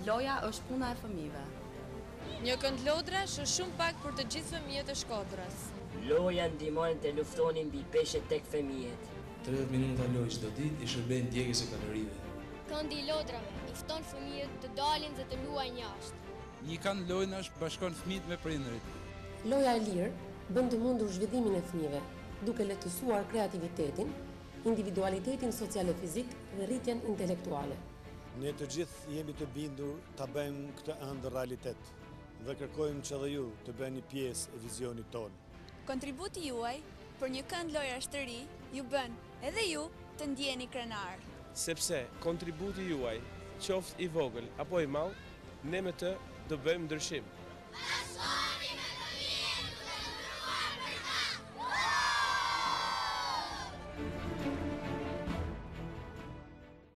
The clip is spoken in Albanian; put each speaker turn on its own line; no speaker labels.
Loja është puna e fëmijëve.
Një kënd lodrash është shumë pak për të gjithë fëmijët e Shkodrës.
Loja ndihmon të luftonin mbi peshët tek fëmijët.
30 minuta lojë çdo ditë i shërben ndjekjes së kalorive.
Këndi i lodrave i fton fëmijët të dalin dhe të luajnë jashtë.
Një kënd lojnash bashkon fëmijët me prindërit.
Loja e lirë bën të mundur zhvillimin e fëmijëve, duke lehtësuar kreativitetin, individualitetin social e fizik dhe rritjen intelektuale.
Ne të gjithë jemi të bindur ta bëjmë këtë ëndër realitet dhe kërkojmë që dhe ju të bëni pjesë e vizionit tonë.
Kontributi juaj për një kënd lojrash të ri ju bën edhe ju të ndjeni krenar.
Sepse kontributi juaj, qoftë i vogël apo i madh, ne me të do bëjmë ndryshim.